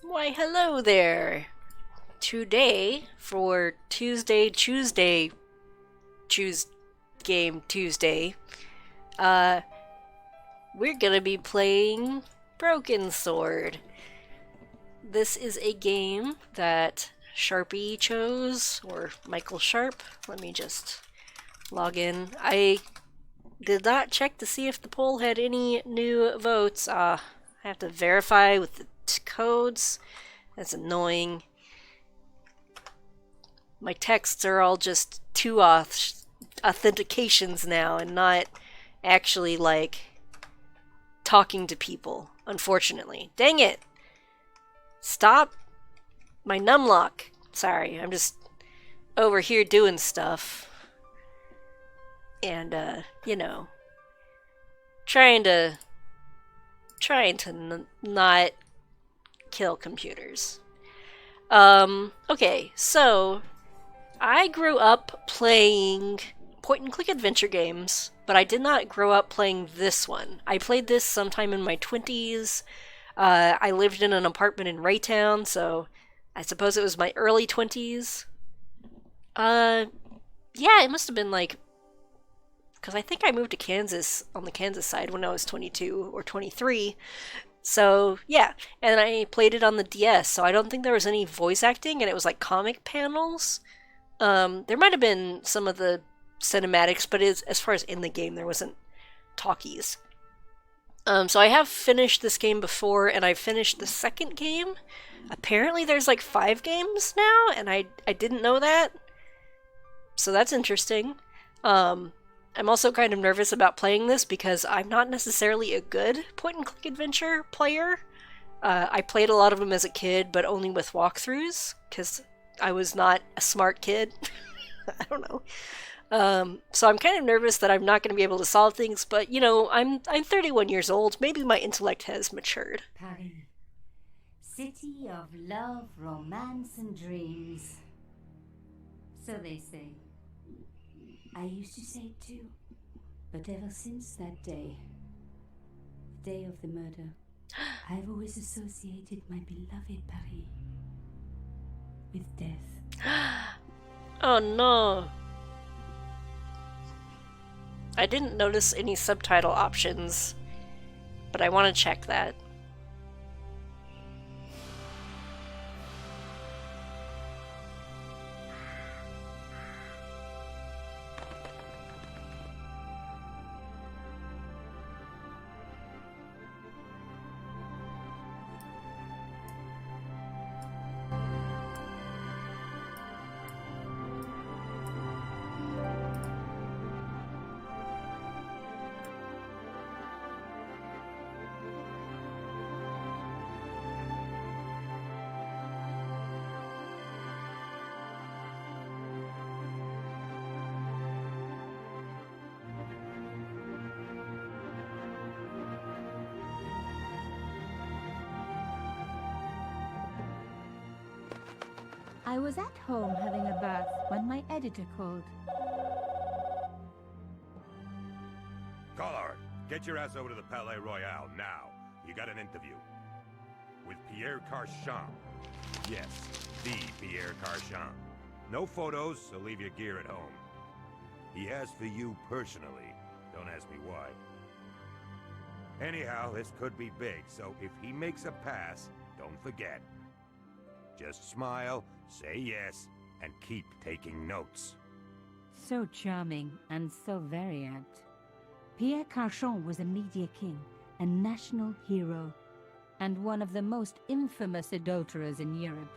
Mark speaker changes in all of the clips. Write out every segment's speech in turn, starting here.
Speaker 1: Why, hello there. Today, for Choose Game Tuesday, uh, we're gonna be playing Broken Sword. This is a game that Sharpie chose, or Michael Sharp. Let me just log in. I did not check to see if the poll had any new votes. I have to verify with the codes. That's annoying. My texts are all just two authentications now and not actually like talking to people, unfortunately. Dang it! Stop my numlock. Sorry, I'm just over here doing stuff. And, trying to not kill computers. Okay, so I grew up playing point and click adventure games, but I did not grow up playing this one. I played this sometime in my 20s. I lived in an apartment in Raytown, so I suppose it was my early 20s. Yeah, it must have been like, because I think I moved to Kansas on the Kansas side when I was 22 or 23. So, yeah, and I played it on the DS, so I don't think there was any voice acting, and it was like comic panels. There might have been some of the cinematics, but as far as in the game, there wasn't talkies. So I have finished this game before, and I finished the second game. Apparently, there's like 5 games now, and I didn't know that. So that's interesting. I'm also kind of nervous about playing this because I'm not necessarily a good point and click adventure player. I played a lot of them as a kid, but only with walkthroughs because I was not a smart kid. I don't know. So I'm kind of nervous that I'm not going to be able to solve things, but I'm 31 years old. Maybe my intellect has matured.
Speaker 2: Paris, city of love, romance, and dreams. So they say. I used to say it too, but ever since that day, the day of the murder, I've always associated my beloved Paris with death.
Speaker 1: Oh no. I didn't notice any subtitle options, but I want to check that.
Speaker 3: I was at home having a bath when my editor called.
Speaker 4: Collard, get your ass over to the Palais Royal now. You got an interview. With Pierre Carchon. Yes, the Pierre Carchon. No photos, so leave your gear at home. He asked for you personally. Don't ask me why. Anyhow, this could be big, so if he makes a pass, don't forget. Just smile, say yes, and keep taking notes.
Speaker 3: So charming and so very apt. Pierre Carchon was a media king, a national hero, and one of the most infamous adulterers in Europe.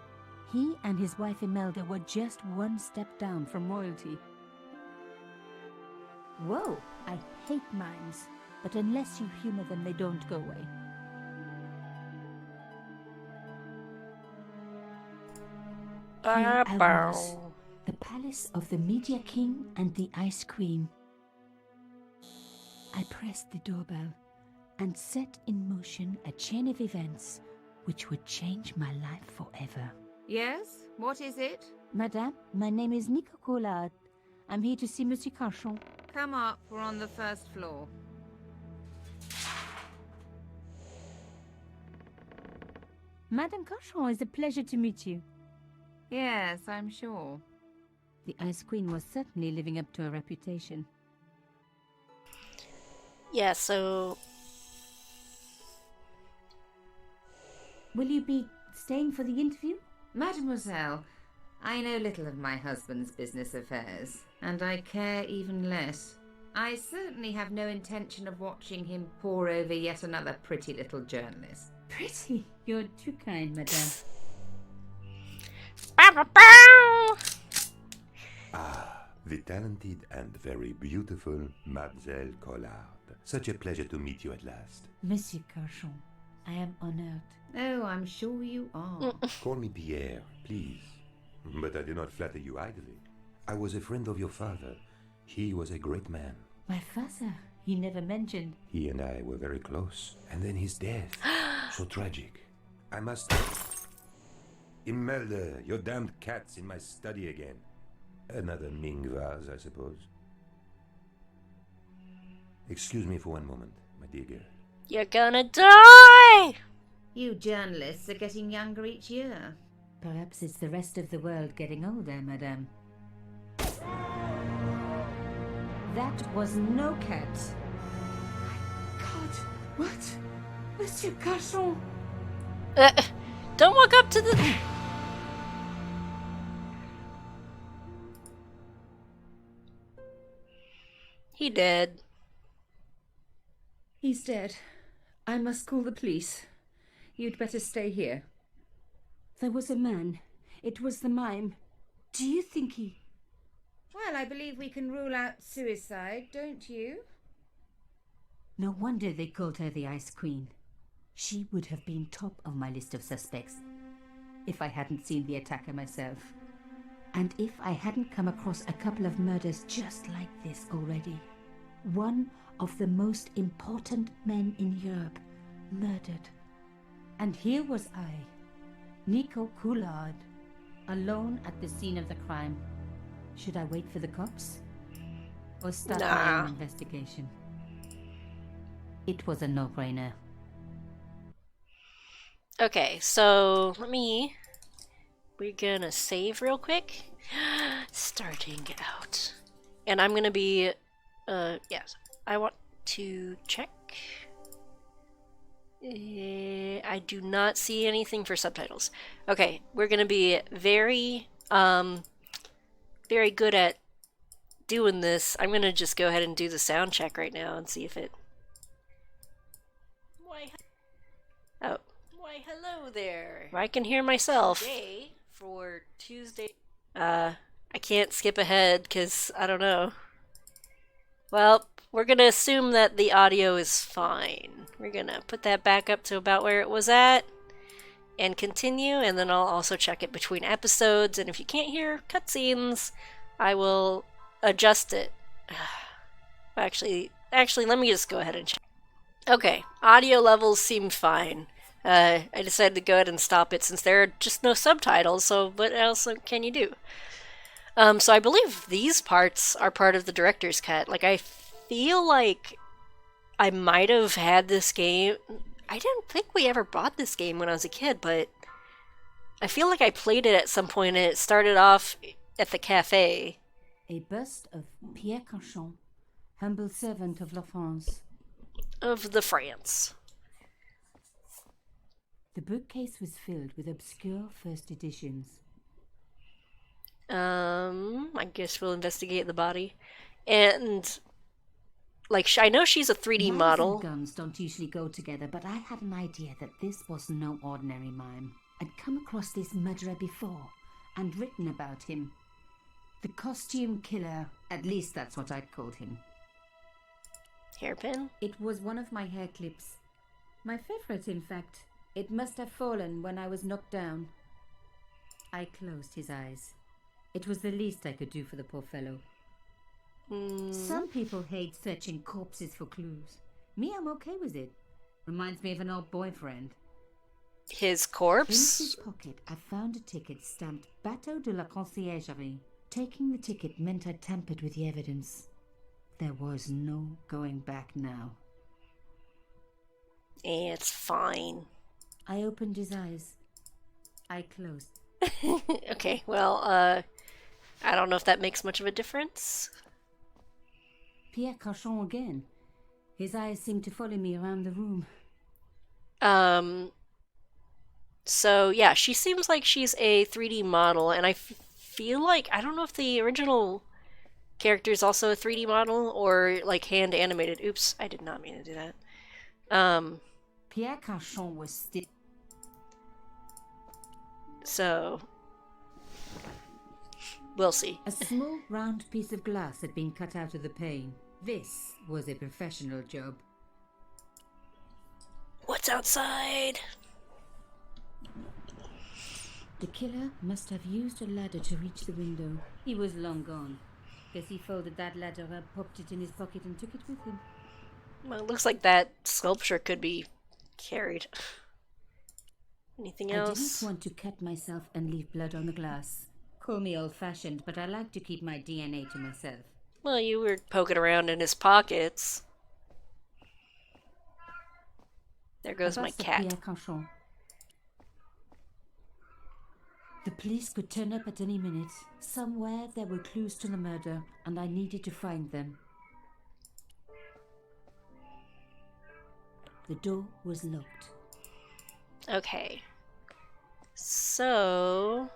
Speaker 3: He and his wife Imelda were just one step down from royalty. Whoa, I hate mimes, but unless you humor them, they don't go away. Here I was, the palace of the Media King and the Ice Queen. I pressed the doorbell and set in motion a chain of events which would change my life forever.
Speaker 5: Yes? What is it?
Speaker 3: Madame, my name is Nico. I'm here to see Monsieur Carchon.
Speaker 5: Come up, we're on the first floor.
Speaker 3: Madame Carchon, it's a pleasure to meet you.
Speaker 5: Yes, I'm sure.
Speaker 3: The Ice Queen was certainly living up to her reputation.
Speaker 1: Yeah, so
Speaker 3: Will you be staying for the interview?
Speaker 5: Mademoiselle, I know little of my husband's business affairs, and I care even less. I certainly have no intention of watching him pore over yet another pretty little journalist.
Speaker 3: Pretty. You're too kind, madame.
Speaker 4: Ah, the talented and very beautiful Mademoiselle Collard. Such a pleasure to meet you at last.
Speaker 3: Monsieur Carchon, I am honored.
Speaker 5: Oh, I'm sure you are.
Speaker 4: Call me Pierre, please. But I do not flatter you idly. I was a friend of your father. He was a great man.
Speaker 3: My father, he never mentioned.
Speaker 4: He and I were very close. And then his death. So tragic. I must... Imelda, your damned cat's in my study again. Another Ming vase, I suppose. Excuse me for one moment, my dear girl.
Speaker 1: you're gonna die!
Speaker 5: You journalists are getting younger each year.
Speaker 3: Perhaps it's the rest of the world getting older, madame. That was no cat. God, what? Monsieur Carchon!
Speaker 1: Don't walk up to the... He dead.
Speaker 5: He's dead. I must call the police. You'd better stay here.
Speaker 3: There was a man. It was the mime. Do you think he...
Speaker 5: Well, I believe we can rule out suicide, don't you?
Speaker 3: No wonder they called her the Ice Queen. She would have been top of my list of suspects if I hadn't seen the attacker myself. And if I hadn't come across a couple of murders just like this already. One of the most important men in Europe murdered. And here was I, Nico Coulard, alone at the scene of the crime. Should I wait for the cops? Or start my own investigation? It was a no-brainer.
Speaker 1: Okay, so we're gonna save real quick. Starting out. And I'm gonna be, yes, I want to check. I do not see anything for subtitles. Okay, we're gonna be very good at doing this. I'm gonna just go ahead and do the sound check right now and see if it... Oh. Why, hello there. I can hear myself. Today, for Tuesday... I can't skip ahead, because I don't know. Well, we're gonna assume that the audio is fine. We're gonna put that back up to about where it was at, and continue, and then I'll also check it between episodes, and if you can't hear cutscenes, I will adjust it. Actually, let me just go ahead and check. Okay, audio levels seem fine. I decided to go ahead and stop it since there are just no subtitles, so what else can you do? So I believe these parts are part of the director's cut. Like, I feel like I might have had this game... I didn't think we ever bought this game when I was a kid, but I feel like I played it at some point and it started off at the cafe.
Speaker 3: A bust of Pierre Carchon, humble servant of La France.
Speaker 1: Of the France.
Speaker 3: The bookcase was filled with obscure first editions.
Speaker 1: I guess we'll investigate the body. And, like, I know she's a 3D
Speaker 3: Mimes
Speaker 1: model.
Speaker 3: and guns don't usually go together, but I had an idea that this was no ordinary mime. I'd come across this murderer before, and written about him. The costume killer, at least that's what I'd called him.
Speaker 1: Hairpin?
Speaker 3: It was one of my hair clips. My favorite, in fact. It must have fallen when I was knocked down. I closed his eyes. It was the least I could do for the poor fellow. Some people hate searching corpses for clues. Me, I'm okay with it. Reminds me of an old boyfriend.
Speaker 1: His
Speaker 3: In
Speaker 1: corpse?
Speaker 3: his pocket, I found a ticket stamped Bateau de la Conciergerie. Taking the ticket meant I tampered with the evidence. There was no going back now.
Speaker 1: It's fine.
Speaker 3: I opened his eyes. I closed.
Speaker 1: Okay, well, I don't know if that makes much of a difference.
Speaker 3: Pierre Carchon again. His eyes seemed to follow me around the room.
Speaker 1: So yeah, she seems like she's a 3D model, and I feel like, I don't know if the original character is also a 3D model or like hand animated. Oops, I did not mean to do that.
Speaker 3: Pierre Carchon was still...
Speaker 1: So we'll see.
Speaker 3: A small round piece of glass had been cut out of the pane. This was a professional job.
Speaker 1: What's outside?
Speaker 3: The killer must have used a ladder to reach the window. He was long gone. Guess he folded that ladder up, popped it in his pocket and took it with him.
Speaker 1: Well, it looks like that sculpture could be carried. Anything
Speaker 3: I
Speaker 1: else?
Speaker 3: didn't want to cut myself and leave blood on the glass. Call me old-fashioned, but I like to keep my DNA to myself.
Speaker 1: Well, you were poking around in his pockets. There goes my
Speaker 3: That's the
Speaker 1: cat.
Speaker 3: Pierre Carchon. The police could turn up at any minute. Somewhere there were clues to the murder, and I needed to find them. The door was locked.
Speaker 1: Okay. So...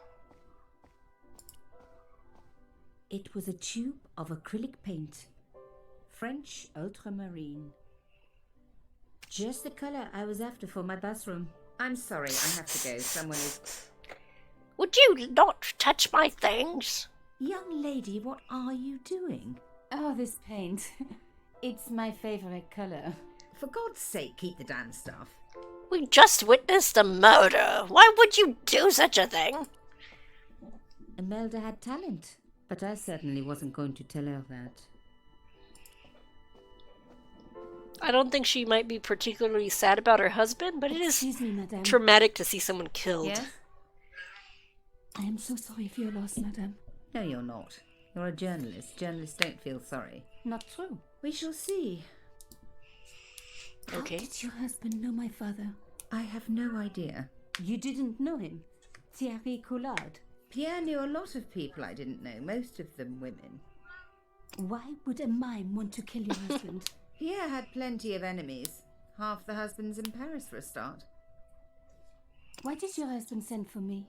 Speaker 3: It was a tube of acrylic paint. French ultramarine. Just the color I was after for my bathroom.
Speaker 5: I'm sorry, I have to go. Someone is...
Speaker 1: Would you not touch my things?
Speaker 3: Young lady, what are you doing? Oh, this paint. It's my favorite color.
Speaker 5: For God's sake, keep the damn stuff.
Speaker 1: We just witnessed a murder. Why would you do such a thing?
Speaker 3: Imelda had talent, but I certainly wasn't going to tell her that.
Speaker 1: I don't think she might be particularly sad about her husband, but it is
Speaker 3: Excuse me, madame.
Speaker 1: traumatic to see someone killed.
Speaker 5: Yes?
Speaker 3: I am so sorry for your loss, madame.
Speaker 5: No, you're not. You're a journalist. Journalists don't feel sorry.
Speaker 3: Not true.
Speaker 5: We shall see.
Speaker 1: Okay.
Speaker 3: How did your husband know my father?
Speaker 5: I have no idea.
Speaker 3: You didn't know him? Thierry Collard.
Speaker 5: Pierre knew a lot of people I didn't know, most of them women.
Speaker 3: Why would a mime want to kill your husband?
Speaker 5: Pierre had plenty of enemies. Half the husbands in Paris for a start.
Speaker 3: Why did your husband send for me?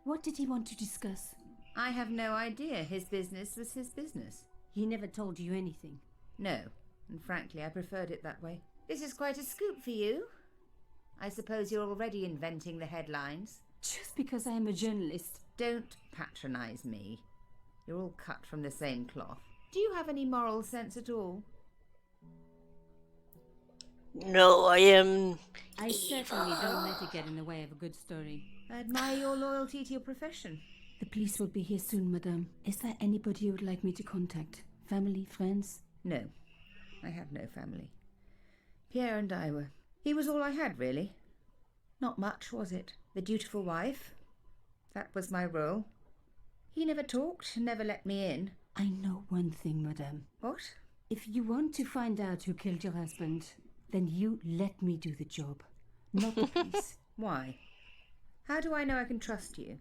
Speaker 3: What did he want to discuss?
Speaker 5: I have no idea. His business was his business.
Speaker 3: He never told you anything.
Speaker 5: No, and frankly I preferred it that way. This is quite a scoop for you. I suppose you're already inventing the headlines.
Speaker 3: Just because I am a journalist.
Speaker 5: Don't patronise me. You're all cut from the same cloth. Do you have any moral sense at all?
Speaker 1: No, I am...
Speaker 3: I certainly don't let it get in the way of a good story.
Speaker 5: I admire your loyalty to your profession.
Speaker 3: The police will be here soon, madame. Is there anybody you would like me to contact? Family, friends?
Speaker 5: No, I have no family. Pierre and I were... He was all I had, really. Not much, was it? The dutiful wife. That was my role. He never talked, never let me in.
Speaker 3: I know one thing, madame.
Speaker 5: What?
Speaker 3: If you want to find out who killed your husband, then you let me do the job, not the police.
Speaker 5: Why? How do I know I can trust you?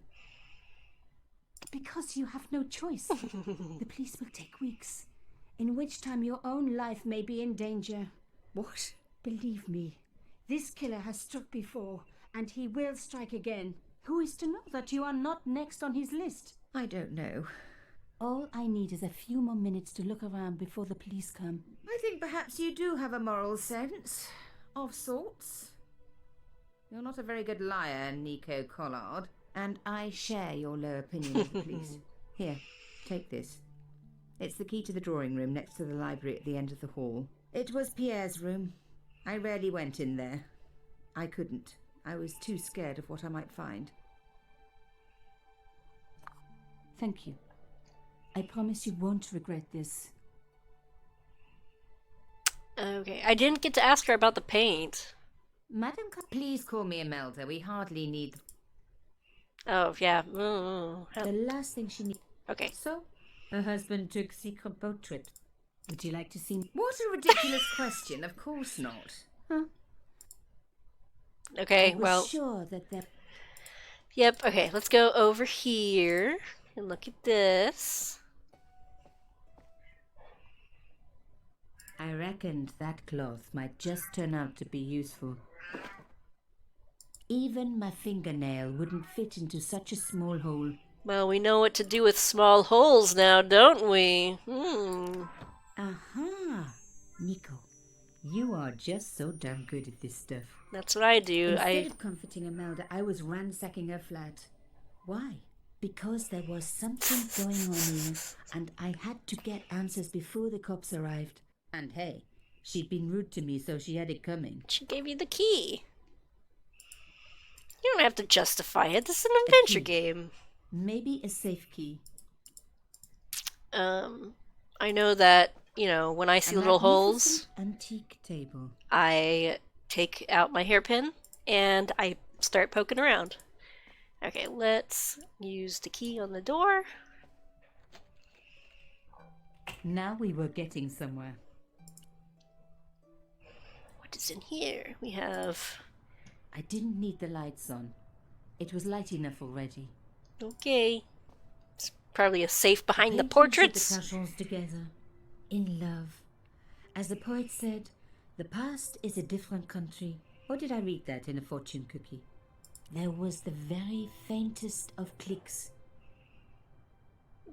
Speaker 3: Because you have no choice. The police will take weeks, in which time your own life may be in danger.
Speaker 5: What?
Speaker 3: Believe me, this killer has struck before, and he will strike again. Who is to know that you are not next on his list?
Speaker 5: I don't know.
Speaker 3: All I need is a few more minutes to look around before the police come.
Speaker 5: I think perhaps you do have a moral sense. Of sorts. You're not a very good liar, Nico Collard. And I share your low opinion of the police. Here, take this. It's the key to the drawing room next to the library at the end of the hall. It was Pierre's room. I rarely went in there. I couldn't. I was too scared of what I might find.
Speaker 3: Thank you. I promise you won't regret this.
Speaker 1: Okay, I didn't get to ask her about the paint.
Speaker 3: Madam,
Speaker 5: Please call me Imelda. We hardly need...
Speaker 1: Oh, yeah. Oh,
Speaker 3: the last thing she needs.
Speaker 1: okay.
Speaker 3: So, her husband took secret boat trips. Would you like to see?
Speaker 5: What a ridiculous question. Of course not.
Speaker 3: Huh?
Speaker 1: Okay,
Speaker 3: I was
Speaker 1: well...
Speaker 3: sure that there...
Speaker 1: Yep, okay, let's go over here and look at this.
Speaker 3: I reckoned that cloth might just turn out to be useful. Even my fingernail wouldn't fit into such a small hole.
Speaker 1: Well, we know what to do with small holes now, don't we?
Speaker 3: Aha! Nico, you are just so damn good at this stuff.
Speaker 1: That's what I do.
Speaker 3: Instead of comforting Imelda, I was ransacking her flat. Why? Because there was something going on here, and I had to get answers before the cops arrived. And hey, she'd been rude to me, so she had it coming.
Speaker 1: She gave you the key. You don't have to justify it. This is an adventure game.
Speaker 3: Maybe a safe key.
Speaker 1: I know that, you know, when I see little holes,
Speaker 3: Antique table.
Speaker 1: I take out my hairpin and I start poking around. Okay, let's use the key on the door.
Speaker 3: Now we were getting somewhere.
Speaker 1: What is in here? We have...
Speaker 3: I didn't need the lights on. It was light enough already.
Speaker 1: Okay. It's probably a safe behind the
Speaker 3: Paintings
Speaker 1: portraits.
Speaker 3: of the Carchons together, in love. As the poet said, the past is a different country. Or did I read that in a fortune cookie? There was the very faintest of clicks.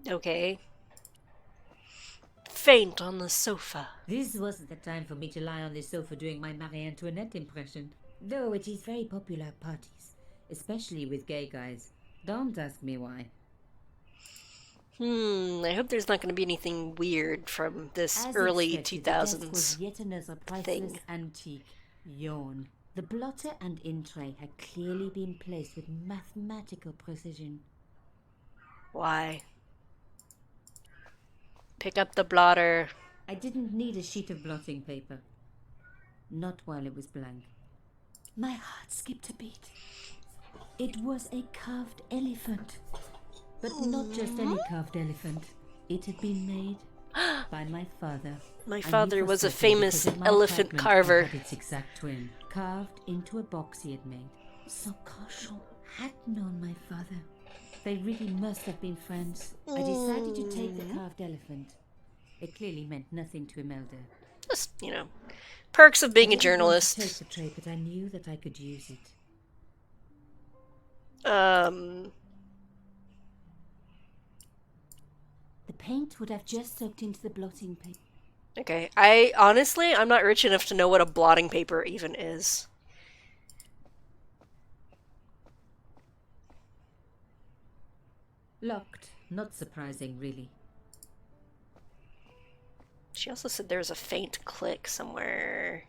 Speaker 1: Okay. Faint on the sofa.
Speaker 3: This wasn't the time for me to lie on the sofa doing my Marie Antoinette impression. Though it is very popular at parties, especially with gay guys. Don't ask me why.
Speaker 1: I hope there's not going to be anything weird from this
Speaker 3: As
Speaker 1: early
Speaker 3: expected, the desk
Speaker 1: 2000s.
Speaker 3: was yet another priceless
Speaker 1: thing.
Speaker 3: antique. Yawn. The blotter and in tray had clearly been placed with mathematical precision.
Speaker 1: Why? Pick up the blotter.
Speaker 3: I didn't need a sheet of blotting paper. Not while it was blank. My heart skipped a beat. It was a carved elephant. But not just any carved elephant. It had been made by my father.
Speaker 1: My
Speaker 3: I knew
Speaker 1: father
Speaker 3: for
Speaker 1: was a
Speaker 3: certain
Speaker 1: famous
Speaker 3: because in my
Speaker 1: elephant
Speaker 3: apartment
Speaker 1: carver.
Speaker 3: I had its exact twin, carved into a box he had made. So Carchon had known my father. They really must have been friends. I decided to take the carved elephant. It clearly meant nothing to Imelda.
Speaker 1: Just, you know, perks of being
Speaker 3: I
Speaker 1: a
Speaker 3: didn't want to
Speaker 1: journalist.
Speaker 3: take the tray, but I knew that I could use it. The paint would have just soaked into the blotting paper.
Speaker 1: Okay. I'm not rich enough to know what a blotting paper even is.
Speaker 3: Locked. Not surprising, really.
Speaker 1: She also said there was a faint click somewhere.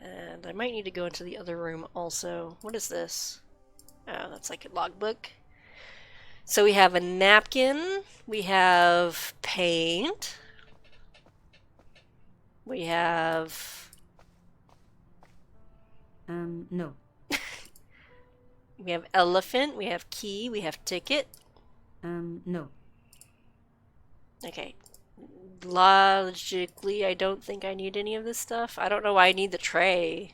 Speaker 1: And I might need to go into the other room also. What is this? Oh, that's like a logbook. So we have a napkin. We have paint. We have...
Speaker 3: No.
Speaker 1: We have elephant. We have key. We have ticket.
Speaker 3: No.
Speaker 1: Okay. Logically, I don't think I need any of this stuff. I don't know why I need the tray.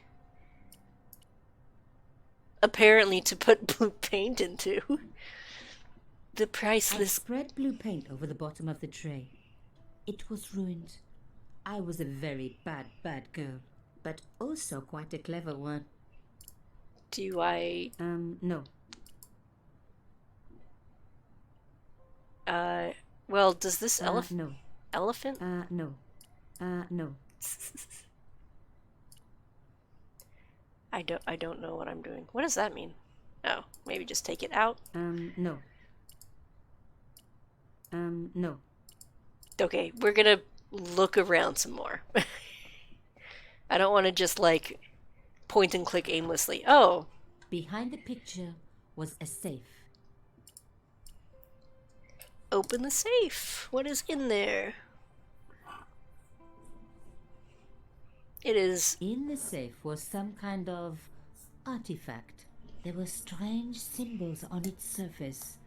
Speaker 1: Apparently to put blue paint into. The
Speaker 3: I
Speaker 1: priceless...
Speaker 3: spread blue paint over the bottom of the tray. It was ruined. I was a very bad girl, but also quite a clever one.
Speaker 1: Do I...
Speaker 3: No.
Speaker 1: Well, does this elephant...
Speaker 3: No.
Speaker 1: Elephant?
Speaker 3: No. No.
Speaker 1: I don't know what I'm doing. What does that mean? Oh, maybe just take it out?
Speaker 3: No. No.
Speaker 1: Okay, we're gonna look around some more. I don't want to just, like, point and click aimlessly. Oh.
Speaker 3: Behind the picture was a safe.
Speaker 1: Open the safe. What is in there? It is...
Speaker 3: In the safe was some kind of artifact. There were strange symbols on its surface.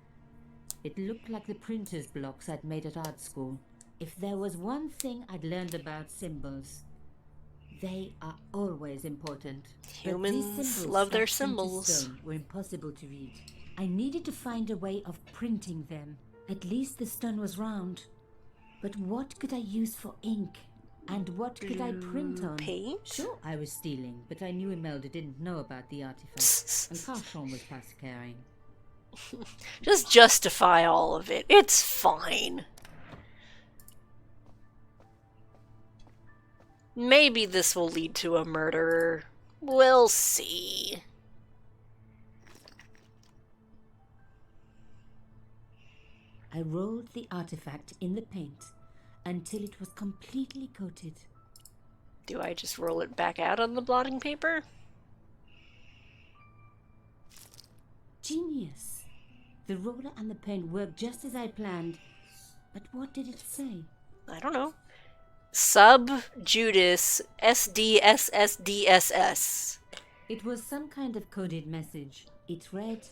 Speaker 3: It looked like the printer's blocks I'd made at art school. If there was one thing I'd learned about symbols, They are always important.
Speaker 1: Humans
Speaker 3: but these symbols
Speaker 1: love their
Speaker 3: scratched into
Speaker 1: symbols.
Speaker 3: stone were impossible to read. I needed to find a way of printing them. At least the stone was round. But what could I use for ink? And what could I print on?
Speaker 1: Paint?
Speaker 3: Sure, I was stealing, but I knew Imelda didn't know about the artifact. And Carchon was past caring.
Speaker 1: Just justify all of it. It's fine. Maybe this will lead to a murderer. We'll see.
Speaker 3: I rolled the artifact in the paint until it was completely coated.
Speaker 1: Do I just roll it back out on the blotting paper?
Speaker 3: Genius! The roller and the paint worked just as I planned. But what did it say?
Speaker 1: I don't know. Sub Judas SDSSDSS.
Speaker 3: It was some kind of coded message. It read,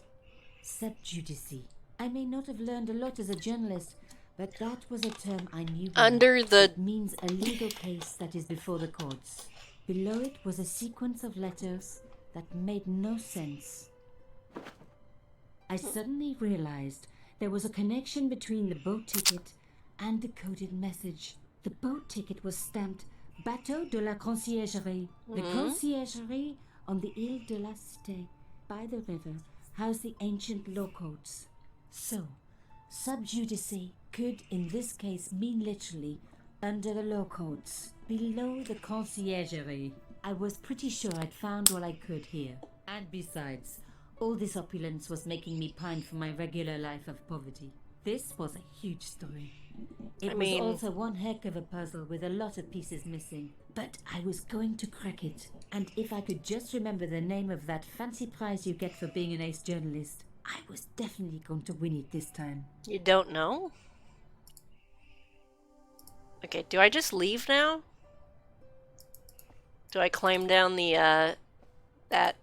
Speaker 3: subjudice. I may not have learned a lot as a journalist, but that was a term I knew well.
Speaker 1: Under the...
Speaker 3: It means a legal case that is before the courts. Below it was a sequence of letters that made no sense. I suddenly realized there was a connection between the boat ticket and the coded message. The boat ticket was stamped Bateau de la Conciergerie. The Conciergerie on the Ile de la Cité, by the river, housed the ancient law codes. So, subjudice could in this case mean literally under the law codes, below the Conciergerie. I was pretty sure I'd found all I could here. And besides, all this opulence was making me pine for my regular life of poverty. This was a huge story. It was also one heck of a puzzle with a lot of pieces missing. But I was going to crack it. And if I could just remember the name of that fancy prize you get for being an ace journalist, I was definitely going to win it this time.
Speaker 1: You don't know? Okay, do I just leave now? Do I climb down the, that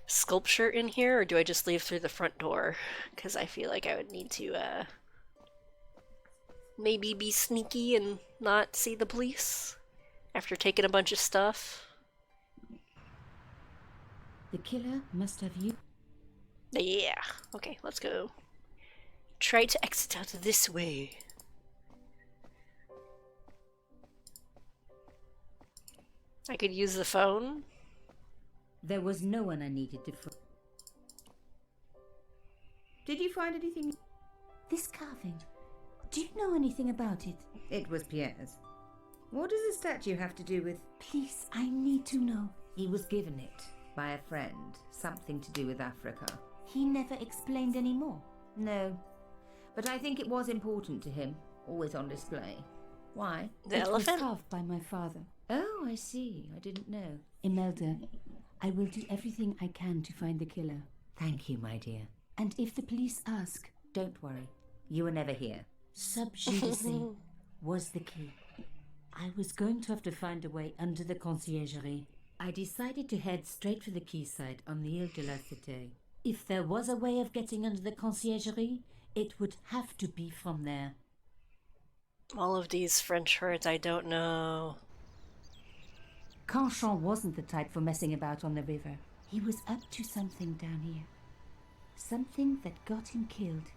Speaker 1: sculpture in here, or do I just leave through the front door? Because I feel like I would need to, maybe be sneaky and not see the police after taking a bunch of stuff.
Speaker 3: The killer must have you.
Speaker 1: Yeah. Okay, let's go. Try to exit out this way. I could use the phone.
Speaker 3: There was no one I needed to phone.
Speaker 5: Did you find anything?
Speaker 3: This carving. Do you know anything about it?
Speaker 5: It was Pierre's. What does the statue have to do with...
Speaker 3: Please, I need to know.
Speaker 5: He was given it by a friend. Something to do with Africa.
Speaker 3: He never explained any more.
Speaker 5: No. But I think it was important to him. Always on display. Why?
Speaker 1: The
Speaker 3: It was
Speaker 1: elephant?
Speaker 3: carved by my father.
Speaker 5: Oh, I see. I didn't know.
Speaker 3: Imelda, I will do everything I can to find the killer.
Speaker 5: Thank you, my dear.
Speaker 3: And if the police ask,
Speaker 5: Don't worry. You were never here.
Speaker 3: subjudice was the key. I was going to have to find a way under the conciergerie. I decided to head straight for the quayside on the Ile de la Cité. If there was a way of getting under the conciergerie, it would have to be from there.
Speaker 1: All of these French words I don't know.
Speaker 3: Carchon wasn't the type for messing about on the river. He was up to something down here. Something that got him killed.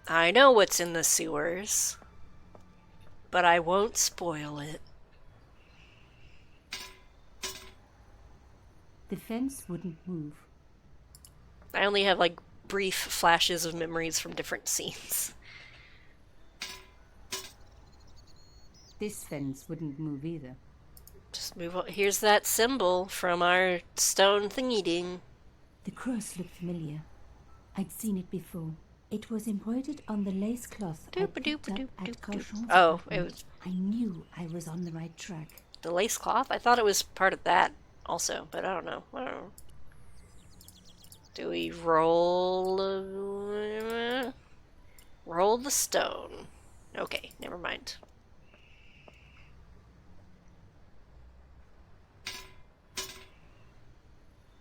Speaker 1: I know what's in the sewers, but I won't spoil it.
Speaker 3: The fence wouldn't move.
Speaker 1: I only have like brief flashes of memories from different scenes.
Speaker 3: This fence wouldn't move either.
Speaker 1: Just move on. Here's that symbol from our stone thingy-ding.
Speaker 3: The cross looked familiar. I'd seen it before. It was embroidered on the lace cloth I picked up at Carchon's
Speaker 1: Oh,
Speaker 3: apartment.
Speaker 1: it was
Speaker 3: I knew I was on the right track.
Speaker 1: the lace cloth? I thought it was part of that also, but I don't know. Do we roll the stone? Okay, never mind.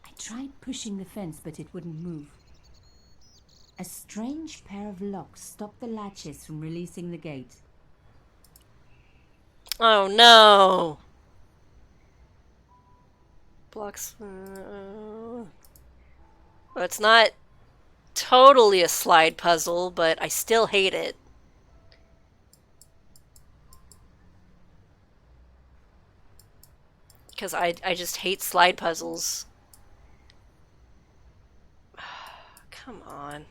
Speaker 3: I tried pushing the fence, but it wouldn't move. A strange pair of locks stopped the latches from releasing the gate.
Speaker 1: Oh no! blocks. Well, it's not totally a slide puzzle, but I still hate it. Because I just hate slide puzzles. Come on.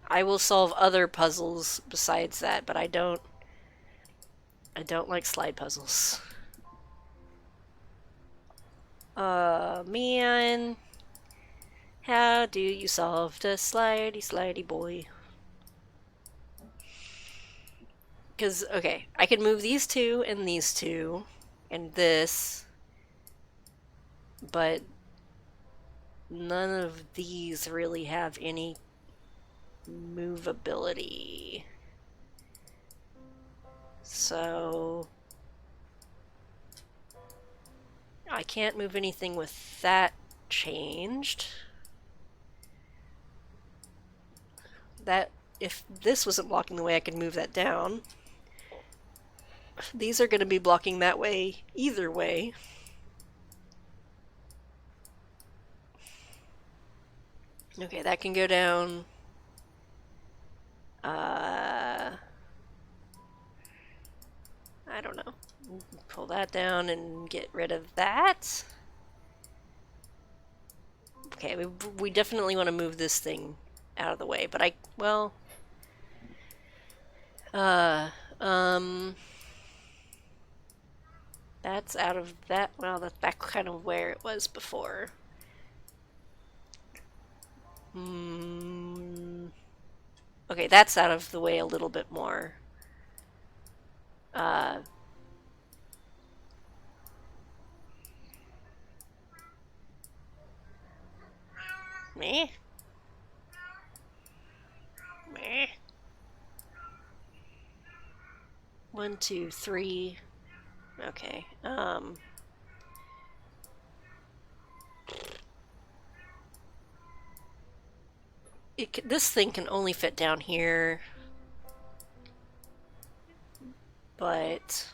Speaker 1: I will solve other puzzles besides that, but I don't like slide puzzles. Man. How do you solve the slidey boy? Because, okay, I can move these two, and this, but none of these really have any movability. So I can't move anything with that changed. That, if this wasn't blocking the way, I could move that down. These are going to be blocking that way either way. Okay, that can go down. I don't know. Pull that down and get rid of that. Okay, we definitely want to move this thing out of the way, but that's out of that. Well, that's back kind of where it was before. Okay, that's out of the way a little bit more. Meh. Meh. 1, 2, 3. Okay. This thing can only fit down here, but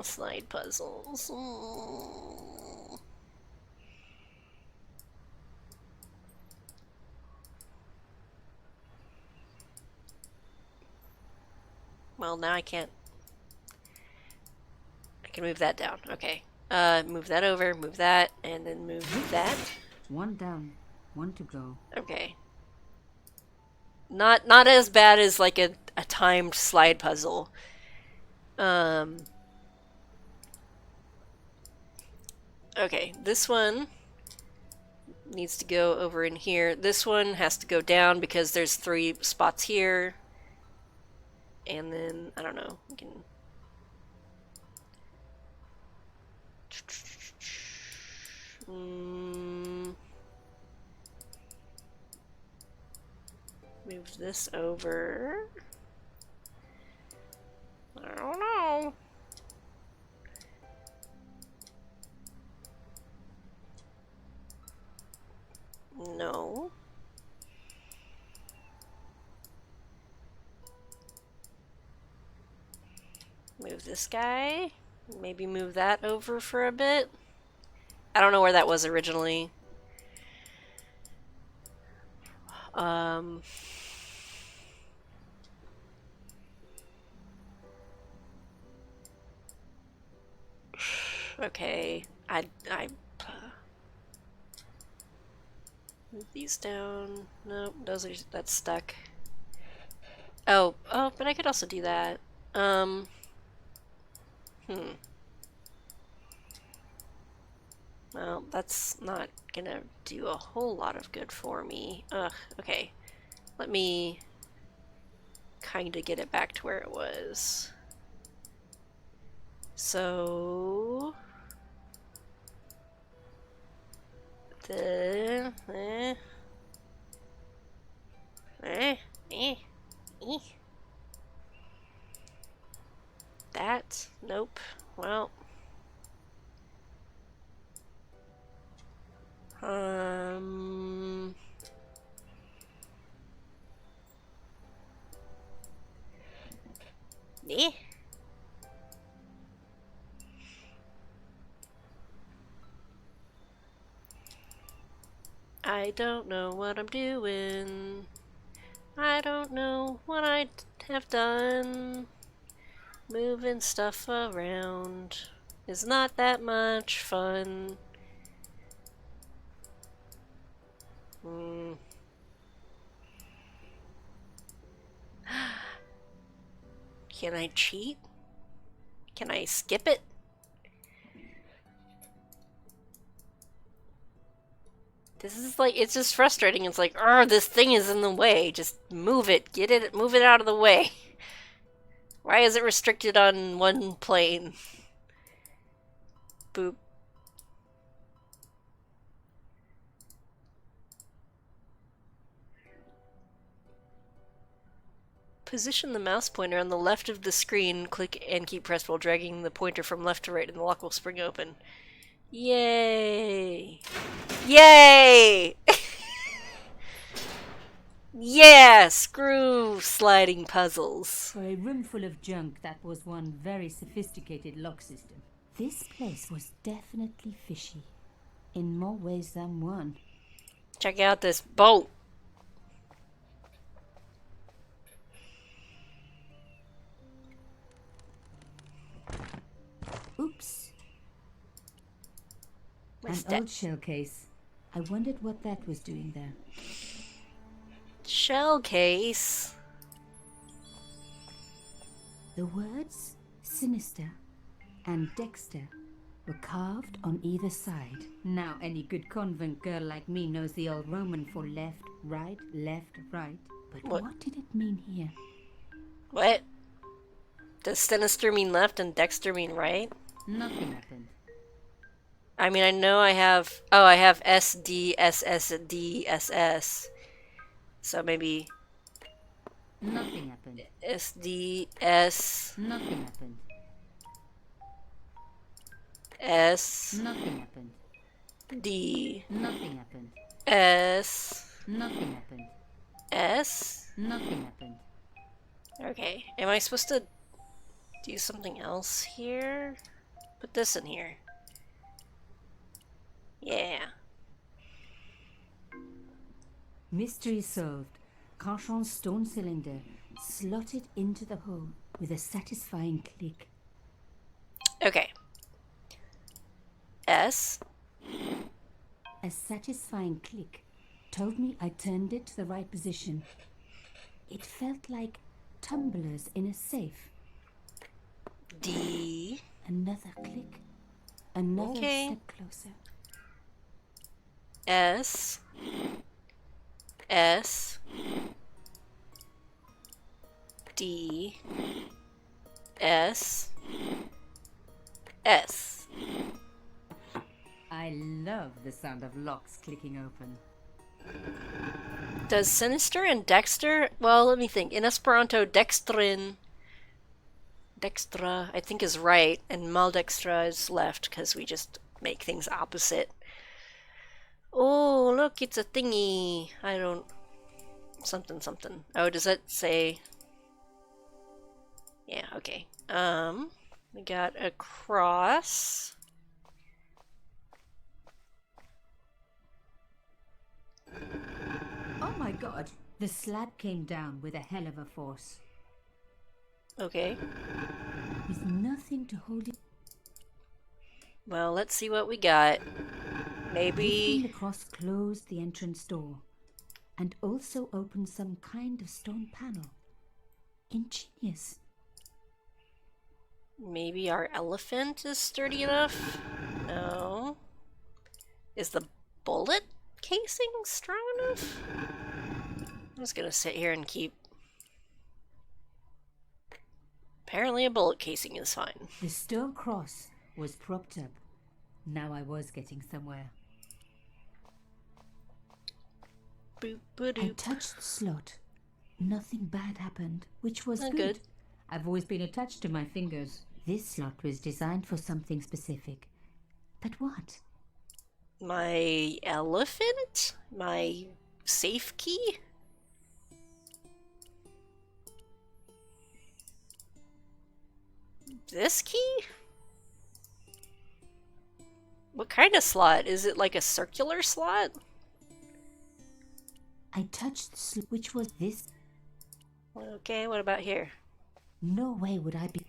Speaker 1: slide puzzles. Well, now I can't. I can move that down. Okay. Move that over, move that, and then move that.
Speaker 3: One down, one to go.
Speaker 1: Okay. Not as bad as like a timed slide puzzle. Okay, this one needs to go over in here. This one has to go down because there's 3 spots here. And then, I don't know, we can... move this over. I don't know. No. Move this guy. Maybe move that over for a bit. I don't know where that was originally. Okay. I move these down. Nope, that's stuck. Oh, but I could also do that. Well, that's not gonna do a whole lot of good for me. Ugh, okay. Let me kinda get it back to where it was. So... That? Nope. Well... Eh? I don't know what I'm doing. I don't know what I have done. Moving stuff around is not that much fun. Hmm. Can I cheat? Can I skip it? This is like, it's just frustrating. It's like, this thing is in the way. Just move it. Get it, move it out of the way. Why is it restricted on one plane? Boop. Position the mouse pointer on the left of the screen, click and keep pressed while dragging the pointer from left to right and the lock will spring open. Yay! Yay! Yeah! Screw sliding puzzles.
Speaker 3: For a room full of junk, that was one very sophisticated lock system. This place was definitely fishy, in more ways than one.
Speaker 1: Check out this boat.
Speaker 3: Oops.
Speaker 1: What's
Speaker 3: An
Speaker 1: that?
Speaker 3: old shell case. I wondered what that was doing there.
Speaker 1: Shell case.
Speaker 3: The words sinister and Dexter were carved on either side. Now any good convent girl like me knows the old Roman for left, right, left, right. But what did it mean here?
Speaker 1: What? Does sinister mean left and Dexter mean right?
Speaker 3: Nothing happened.
Speaker 1: I mean, I know I have... Oh, I have S, D, S, S, D, S, S. So maybe...
Speaker 3: Nothing happened.
Speaker 1: S, D, S,
Speaker 3: Nothing happened.
Speaker 1: S,
Speaker 3: Nothing happened.
Speaker 1: D,
Speaker 3: Nothing happened.
Speaker 1: S,
Speaker 3: Nothing happened.
Speaker 1: S?
Speaker 3: Nothing happened.
Speaker 1: Okay. Am I supposed to do something else here? Put this in here. Yeah.
Speaker 3: Mystery solved. Carchon's stone cylinder slotted into the hole with a satisfying click.
Speaker 1: Okay. S.
Speaker 3: A satisfying click told me I turned it to the right position. It felt like tumblers in a safe.
Speaker 1: D.
Speaker 3: Another click. Another
Speaker 1: Okay.
Speaker 3: step closer.
Speaker 1: S. S. D. S. S.
Speaker 3: I love the sound of locks clicking open.
Speaker 1: Does Sinister and Dexter... Well, let me think. In Esperanto, dextrin... Dextra, I think, is right, and maldextra is left, because we just make things opposite. Oh, look, it's a thingy. I don't... Something, something. Oh, does that say... Yeah, okay. We got a cross.
Speaker 3: Oh my god! The slab came down with a hell of a force.
Speaker 1: Okay.
Speaker 3: With nothing to hold it.
Speaker 1: Well, let's see what we got.
Speaker 3: Lifting
Speaker 1: Maybe...
Speaker 3: the cross closed the entrance door and also opened some kind of stone panel. Ingenious.
Speaker 1: Maybe our elephant is sturdy enough? No. Is the bullet casing strong enough? I'm just gonna sit here and keep... Apparently a bullet casing is fine.
Speaker 3: The stone cross was propped up. Now I was getting somewhere.
Speaker 1: Boop,
Speaker 3: I
Speaker 1: ba-doop.
Speaker 3: touched the slot. Nothing bad happened, which was
Speaker 1: Oh,
Speaker 3: good.
Speaker 1: good.
Speaker 3: I've always been attached to my fingers. This slot was designed for something specific. But what?
Speaker 1: My elephant? My safe key? This key? What kind of slot? Is it like a circular slot?
Speaker 3: I touched which was this.
Speaker 1: Okay, what about here?
Speaker 3: No way would I be.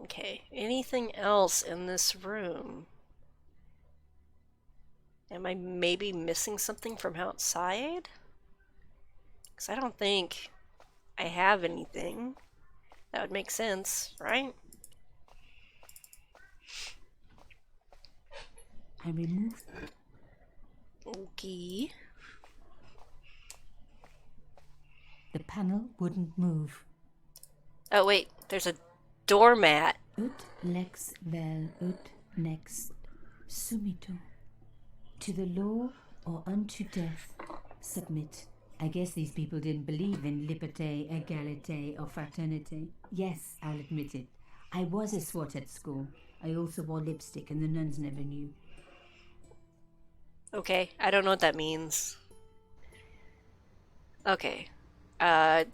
Speaker 1: Okay, anything else in this room? Am I maybe missing something from outside? Because I don't think I have anything. That would make sense, right?
Speaker 3: I removed.
Speaker 1: Okay.
Speaker 3: The panel wouldn't move.
Speaker 1: Oh wait, there's a doormat.
Speaker 3: Ut lex vel ut next sumito. To the law or unto death, submit. I guess these people didn't believe in liberté, égalité, or fraternité. Yes, I'll admit it. I was a swot at school. I also wore lipstick and the nuns never knew.
Speaker 1: Okay, I don't know what that means. Okay.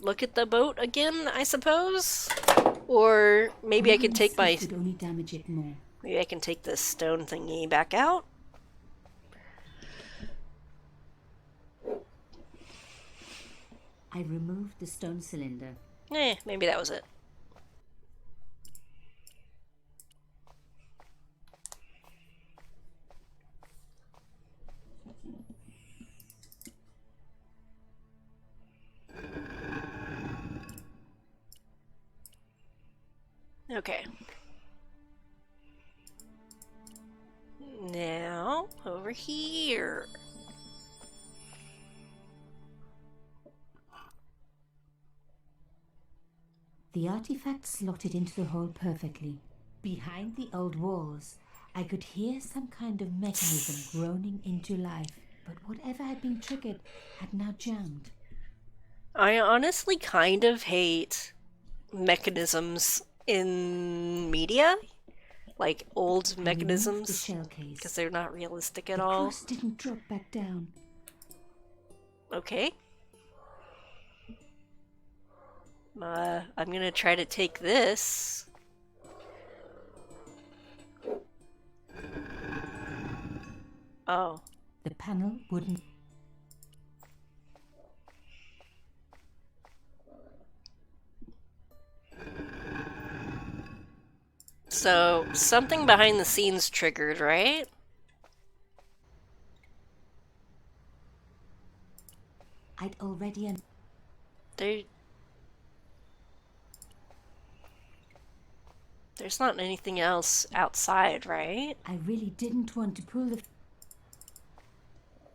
Speaker 1: Look at the boat again, I suppose? Or maybe I can take my...
Speaker 3: Would only damage it more.
Speaker 1: Maybe I can take this stone thingy back out?
Speaker 3: I removed the stone cylinder.
Speaker 1: Maybe that was it. Okay. Now, over here.
Speaker 3: The artifact slotted into the hole perfectly. Behind the old walls, I could hear some kind of mechanism groaning into life, but whatever had been triggered had now jammed.
Speaker 1: I honestly kind of hate mechanisms in media. Like old mechanisms.
Speaker 3: The shell case.
Speaker 1: Because they're not realistic at
Speaker 3: the
Speaker 1: all.
Speaker 3: cross didn't drop back down.
Speaker 1: Okay. I'm gonna try to take this. Oh.
Speaker 3: The panel wouldn't.
Speaker 1: So, something behind the scenes triggered, right?
Speaker 3: I'd already.
Speaker 1: There's not anything else outside, right?
Speaker 3: I really didn't want to pull the.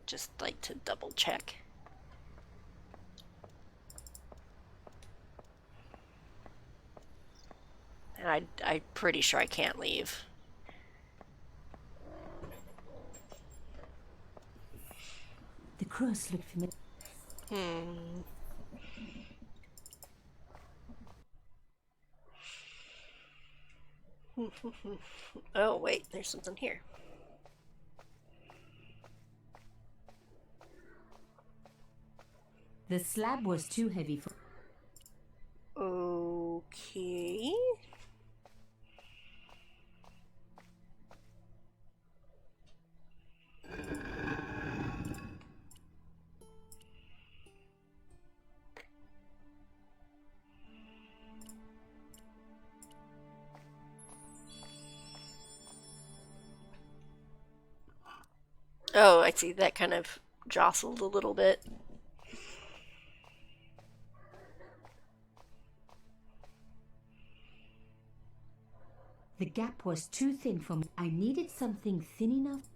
Speaker 1: Just like to double check. And I'm pretty sure I can't leave.
Speaker 3: The cross looked familiar.
Speaker 1: Oh, wait, there's something here.
Speaker 3: The slab was too heavy for.
Speaker 1: Okay. Oh, I see. That kind of jostled a little bit.
Speaker 3: The gap was too thin for me. I needed something thin enough.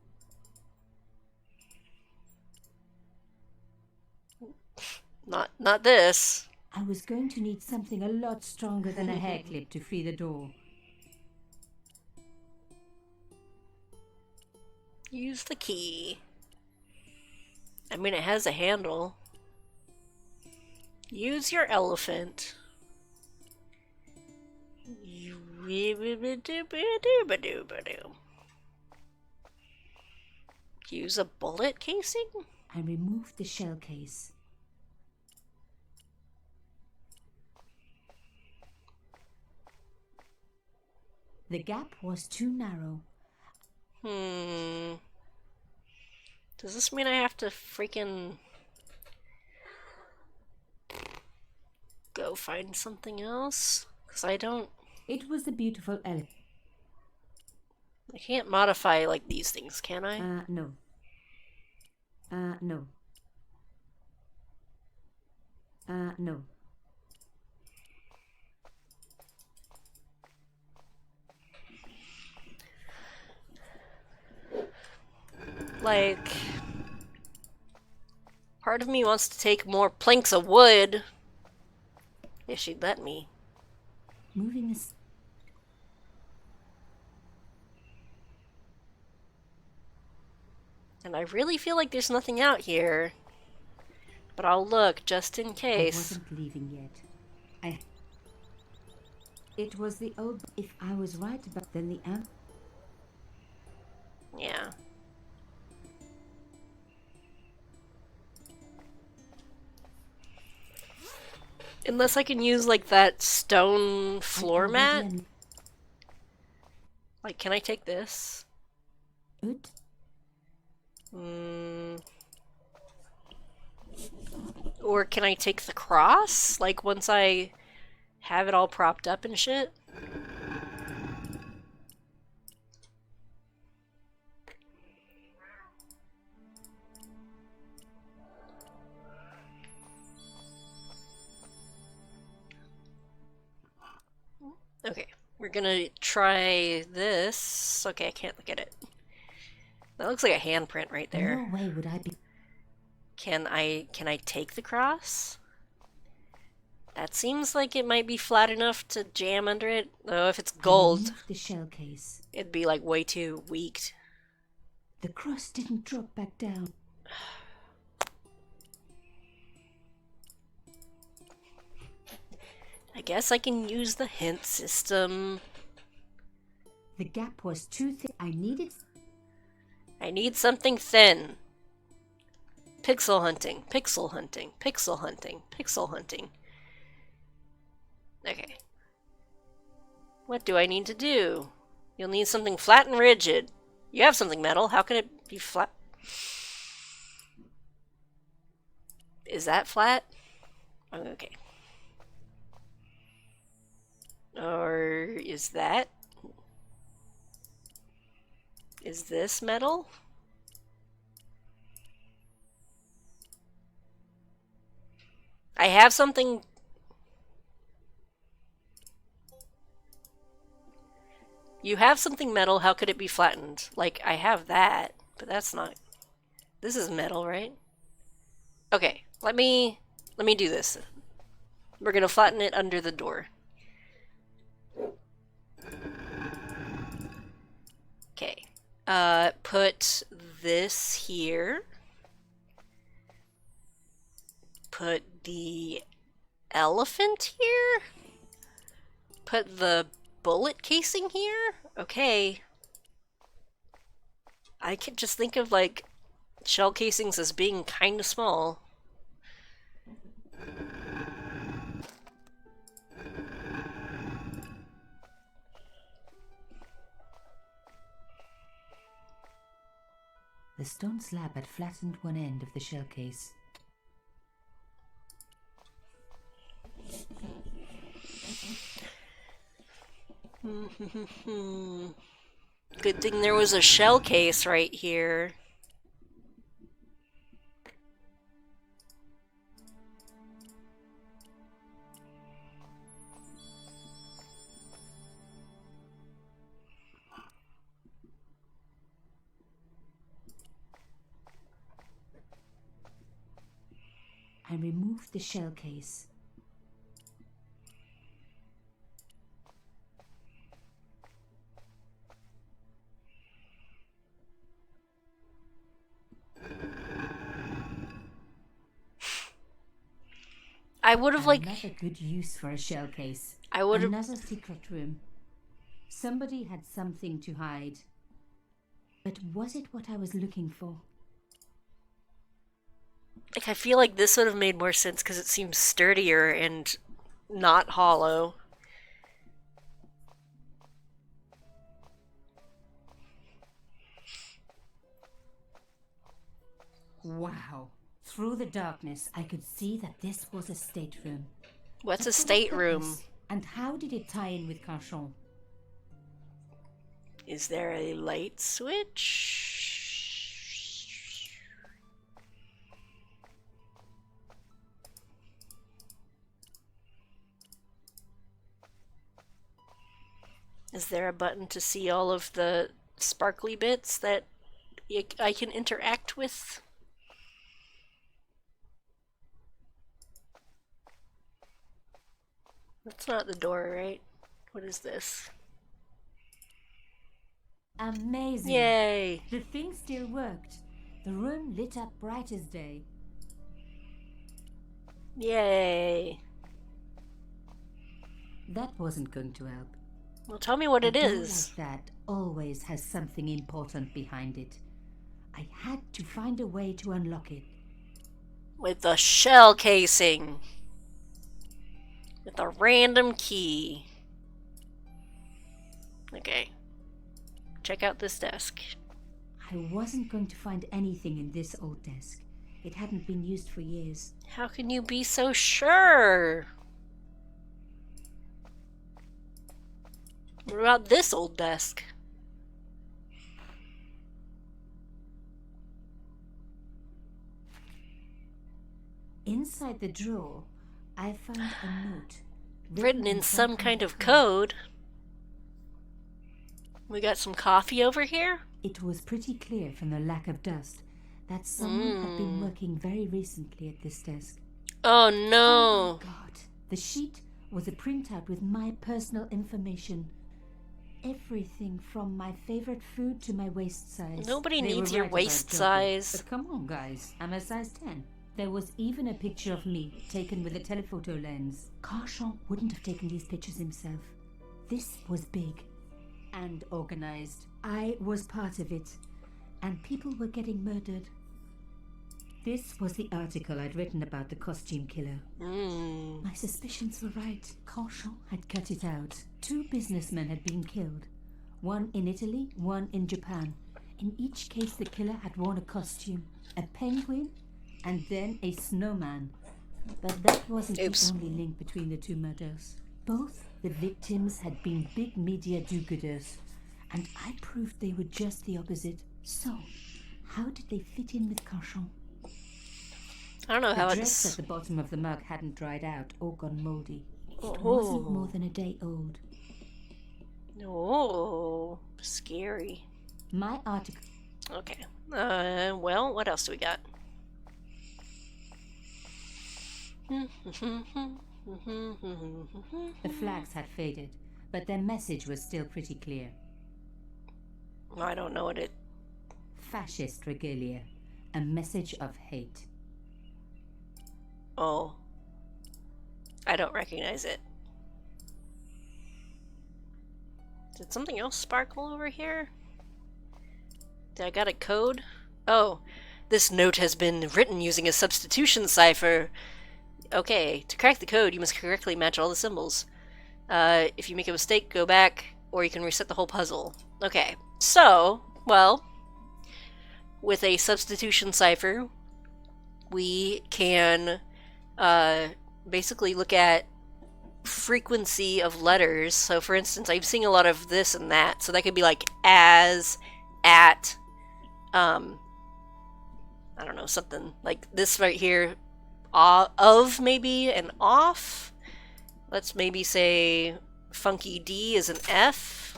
Speaker 1: Not this.
Speaker 3: I was going to need something a lot stronger than a hair clip to free the door.
Speaker 1: Use the key. I mean, it has a handle. Use your elephant. Use a bullet casing?
Speaker 3: I removed the shell case.
Speaker 2: The gap was too narrow.
Speaker 1: Does this mean I have to freaking go find something else? Because I don't...
Speaker 2: It was a beautiful elephant.
Speaker 1: I can't modify, like, these things, can I?
Speaker 2: No. No. No.
Speaker 1: Like... Part of me wants to take more planks of wood. If she'd let me.
Speaker 2: Moving is...
Speaker 1: And I really feel like there's nothing out here. But I'll look, just in
Speaker 2: I
Speaker 1: case.
Speaker 2: wasn't leaving yet. It was the old... If I was right about then the amp...
Speaker 1: Yeah. Unless I can use, like, that stone floor mat. Like, can I take this?
Speaker 2: Good.
Speaker 1: Or can I take the cross? Like, once I have it all propped up and shit? Okay, we're gonna try this. Okay, I can't look at it. That looks like a handprint right there.
Speaker 2: No way would I be...
Speaker 1: Can I take the cross? That seems like it might be flat enough to jam under it. Though if it's gold,
Speaker 2: The shell case.
Speaker 1: it'd be like way too weak.
Speaker 2: The cross didn't drop back down.
Speaker 1: I guess I can use the hint system.
Speaker 2: The gap was too thick. I
Speaker 1: need something thin. Pixel hunting, pixel hunting, pixel hunting, pixel hunting. Okay. What do I need to do? You'll need something flat and rigid. You have something metal. How can it be flat? Is that flat? Okay. Or is that? Is this metal? I have something... You have something metal, how could it be flattened? Like, I have that, but that's not... This is metal, right? Okay, let me do this. We're gonna flatten it under the door. Okay. Put this here. Put the elephant here. Put the bullet casing here. Okay. I could just think of, like, shell casings as being kind of small.
Speaker 2: The stone slab had flattened one end of the shell case.
Speaker 1: Good thing there was a shell case right here.
Speaker 2: I removed the shell case.
Speaker 1: I would have, like...
Speaker 2: Another good use for a shell case.
Speaker 1: I would have...
Speaker 2: Another secret room. Somebody had something to hide. But was it what I was looking for?
Speaker 1: Like, I feel like this would have made more sense because it seems sturdier and not hollow.
Speaker 3: Wow. Through the darkness, I could see that this was a stateroom.
Speaker 1: What's
Speaker 3: But
Speaker 1: a
Speaker 3: for what
Speaker 1: stateroom?
Speaker 3: purpose? And how did it tie in with Carchon?
Speaker 1: Is there a light switch? Is there a button to see all of the sparkly bits that I can interact with? That's not the door, right? What is this?
Speaker 3: Amazing.
Speaker 1: Yay!
Speaker 3: The thing still worked. The room lit up bright as day.
Speaker 1: Yay!
Speaker 3: That wasn't going to help.
Speaker 1: Well, tell me what
Speaker 3: A
Speaker 1: it
Speaker 3: door
Speaker 1: is.
Speaker 3: like that always has something important behind it. I had to find a way to unlock it.
Speaker 1: With the shell casing. With a random key. Okay. Check out this desk.
Speaker 3: I wasn't going to find anything in this old desk. It hadn't been used for years.
Speaker 1: How can you be so sure? What about this old desk?
Speaker 3: Inside the drawer, I found a note.
Speaker 1: Written in some kind of code. We got some coffee over here?
Speaker 3: It was pretty clear from the lack of dust that someone had been working very recently at this desk.
Speaker 1: Oh
Speaker 3: Oh
Speaker 1: no!
Speaker 3: my God. The sheet was a printout with my personal information. Everything from my favorite food to my waist size.
Speaker 1: Nobody
Speaker 3: They
Speaker 1: needs
Speaker 3: were
Speaker 1: your
Speaker 3: right about
Speaker 1: waist
Speaker 3: doping.
Speaker 1: size.
Speaker 3: But come on, guys. I'm a size 10. There was even a picture of me taken with a telephoto lens. Carchon wouldn't have taken these pictures himself. This was big and organized. I was part of it, and people were getting murdered. This was the article I'd written about the costume killer. My suspicions were right. Carchon had cut it out. 2 businessmen had been killed. One in Italy, one in Japan. In each case, the killer had worn a costume, a penguin, and then a snowman. But that wasn't
Speaker 1: Oops.
Speaker 3: the only link between the 2 murders. Both the victims had been big media do-gooders, and I proved they were just the opposite. So, how did they fit in with Carchon?
Speaker 1: I don't know how
Speaker 3: The dress
Speaker 1: it's...
Speaker 3: at the bottom of the mug hadn't dried out or gone moldy. It
Speaker 1: Oh.
Speaker 3: wasn't more than a day old.
Speaker 1: Oh, scary.
Speaker 3: My article...
Speaker 1: Okay. Well, what else do we got?
Speaker 3: The flags had faded, but their message was still pretty clear.
Speaker 1: I don't know what it...
Speaker 3: Fascist regalia. A message of hate.
Speaker 1: Oh. I don't recognize it. Did something else sparkle over here? Did I got a code? Oh. This note has been written using a substitution cipher. Okay, to crack the code, you must correctly match all the symbols. If you make a mistake, go back, or you can reset the whole puzzle. Okay, so, well, with a substitution cipher, we can basically look at frequency of letters. So, for instance, I'm seeing a lot of this and that, so that could be like as, at, I don't know, something like this right here. Of maybe an off. Let's maybe say funky D is an F.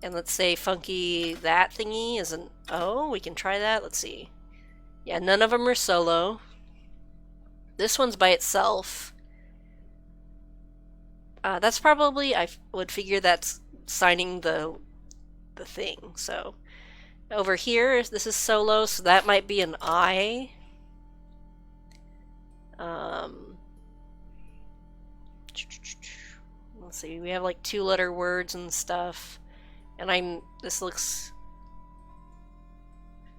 Speaker 1: And let's say funky that thingy is an O. We can try that. Let's see. Yeah, none of them are solo. This one's by itself. That's probably, I would figure that's signing the thing. So over here, this is solo, so that might be an I. Let's see, we have like 2-letter words and stuff. And this looks...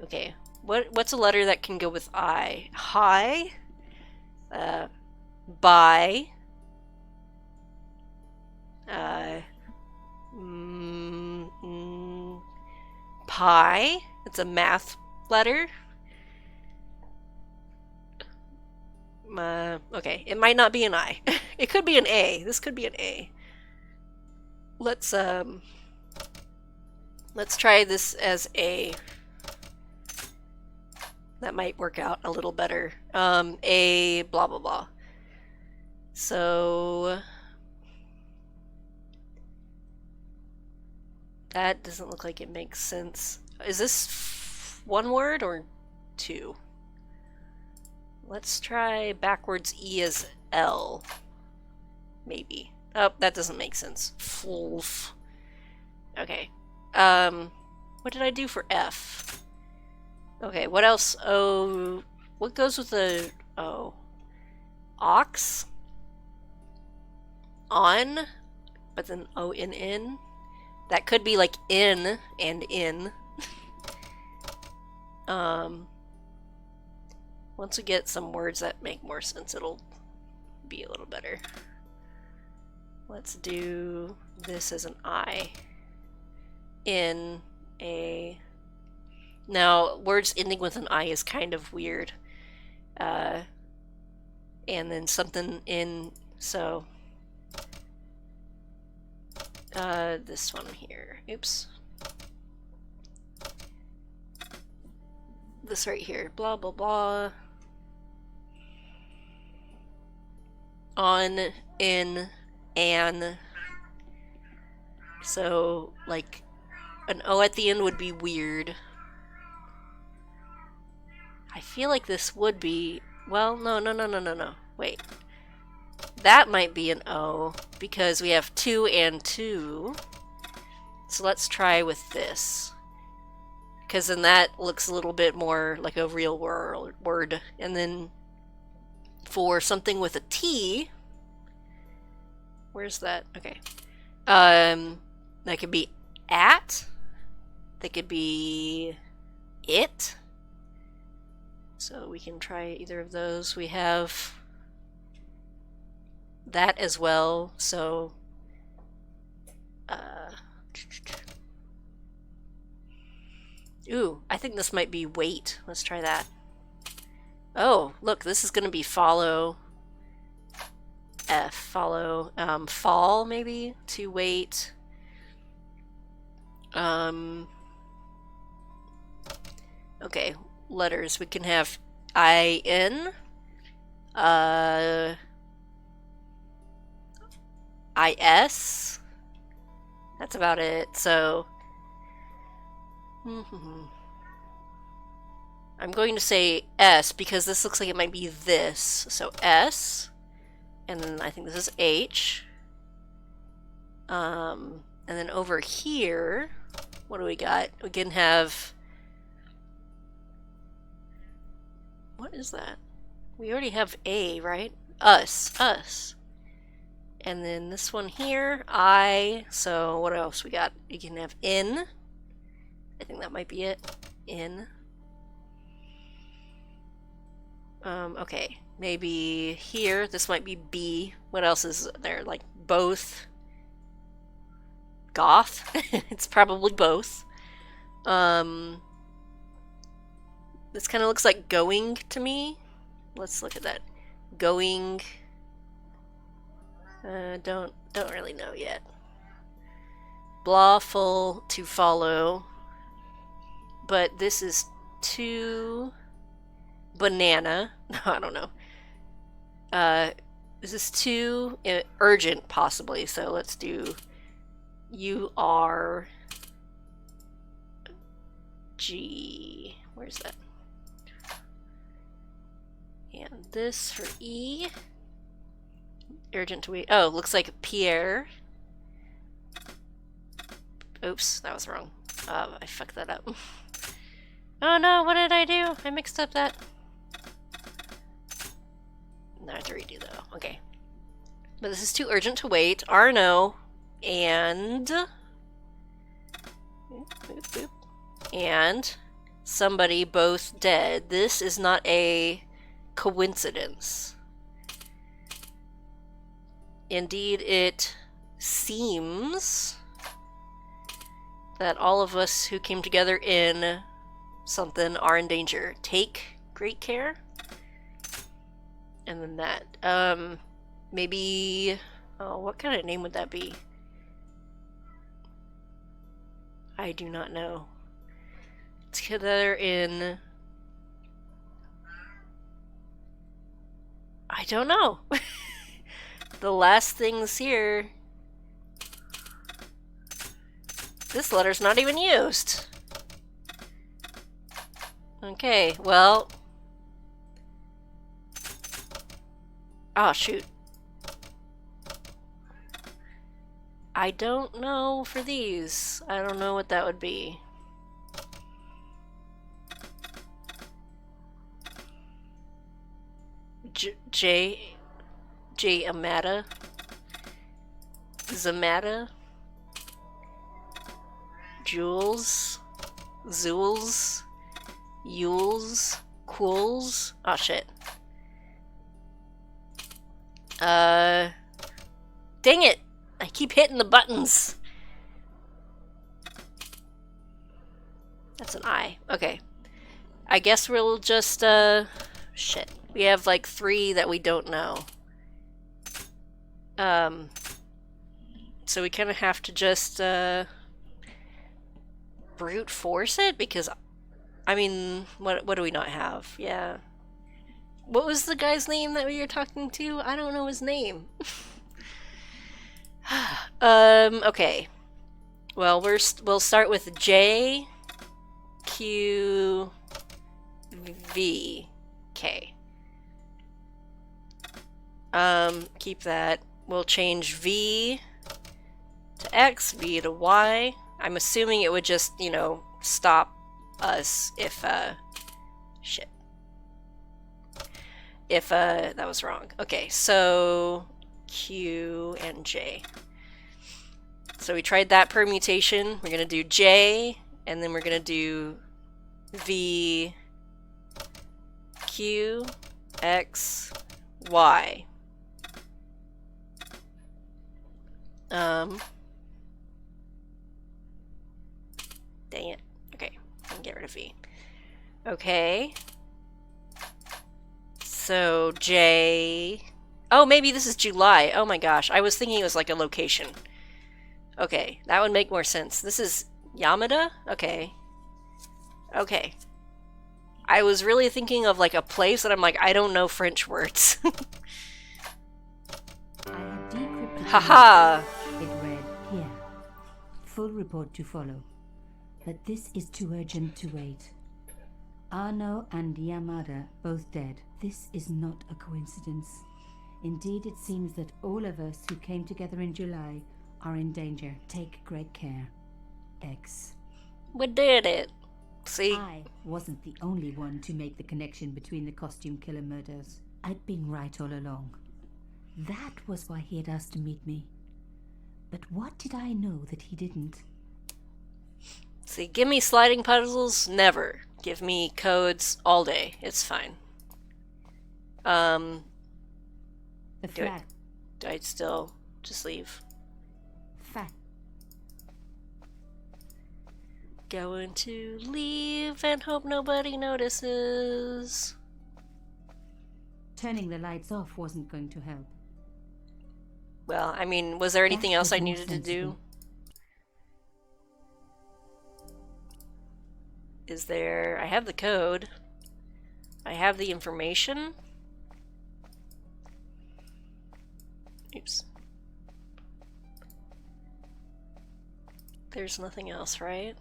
Speaker 1: Okay, what's a letter that can go with I? Hi? By? Pi? It's a math letter. Okay, it might not be an I. It could be an A. This could be an A. Let's try this as A. That might work out a little better. A blah blah blah. So that doesn't look like it makes sense. Is this one word or two? Let's try backwards E as L. Maybe. Oh, that doesn't make sense. Fulf. Okay. What did I do for F? Okay, what else? Oh, what goes with the O? Ox? On? But then O-N-N? That could be like in and in. Once we get some words that make more sense, it'll be a little better. Let's do this as an I. In a... Now, words ending with an I is kind of weird. And then something in, so... this one here. Oops. This right here. Blah, blah, blah. On, in, an. So, like, an O at the end would be weird. I feel like this would be... Well, no. Wait. That might be an O, because we have 2 and 2. So let's try with this. Because then that looks a little bit more like a real word. And then for something with a T... Where's that? Okay. That could be at. That could be it. So we can try either of those. We have that as well. So ooh, I think this might be wait. Let's try that. Oh, look, this is going to be follow. F, follow. Fall, maybe? To wait. Okay, letters. We can have I-N. I-S. That's about it. So... I'm going to say S because this looks like it might be this. So S. And then I think this is H. And then over here, what do we got? We can have... What is that? We already have A, right? Us. And then this one here, I. So what else we got? You can have in. I think that might be it. In. Okay. Maybe here, this might be B. What else is there? Like both. Goth? It's probably both. This kind of looks like going to me. Let's look at that. Going. Don't really know yet. Blawful to follow. But this is to banana. No, I don't know. This is too urgent, possibly. So let's do U-R-G. Where's that? And this for E. Urgent to wait. Oh, looks like Pierre. Oops, that was wrong. I fucked that up. Oh no, what did I do? I mixed up that. No, I have to redo though. Okay. But this is too urgent to wait. Arno and... And somebody both dead. This is not a coincidence. Indeed, it seems that all of us who came together in something are in danger. Take great care. And then that. Maybe... Oh, what kind of name would that be? I do not know. Together in... I don't know. The last things here... This letter's not even used. Okay, well... Oh, shoot. I don't know for these. I don't know what that would be. J Amata? Zamata? Jules? Zools? Yules? Quools? Oh shit. Dang it! I keep hitting the buttons. That's an I. Okay. I guess we'll just, shit. We have like 3 that we don't know. So we kind of have to just, brute force it? Because, I mean, what do we not have? Yeah. What was the guy's name that we were talking to? I don't know his name. Okay. Well, we'll start with J, Q, V, K. Keep that. We'll change V to X, V to Y. I'm assuming it would just, you know, stop us if, shit. If, that was wrong. Okay, so Q and J. So we tried that permutation. We're gonna do J, and then we're gonna do V, Q, X, Y. Dang it. Okay, I can get rid of V. Okay. So J... Oh, maybe this is July. Oh my gosh, I was thinking it was like a location. Okay, that would make more sense. This is Yamada? Okay. Okay. I was really thinking of like a place that I'm like, I don't know French words.
Speaker 3: I had decrypted.
Speaker 1: Haha!
Speaker 3: It read, here. Full report to follow. But this is too urgent to wait. Arno and Yamada both dead. This is not a coincidence. Indeed, it seems that all of us who came together in July are in danger. Take great care. X.
Speaker 1: We did it. See?
Speaker 3: I wasn't the only one to make the connection between the costume killer murders. I'd been right all along. That was why he had asked to meet me. But what did I know that he didn't?
Speaker 1: See, give me sliding puzzles? Never. Give me codes all day. It's fine.
Speaker 3: The
Speaker 1: Do
Speaker 3: flag.
Speaker 1: I still just leave?
Speaker 3: Fact.
Speaker 1: Going to leave and hope nobody notices.
Speaker 3: Turning the lights off wasn't going to help.
Speaker 1: Well, I mean, was there anything
Speaker 3: That
Speaker 1: else
Speaker 3: was
Speaker 1: I
Speaker 3: more
Speaker 1: needed to do?
Speaker 3: sensible.
Speaker 1: Is there... I have the code. I have the information. Oops. There's nothing else, right?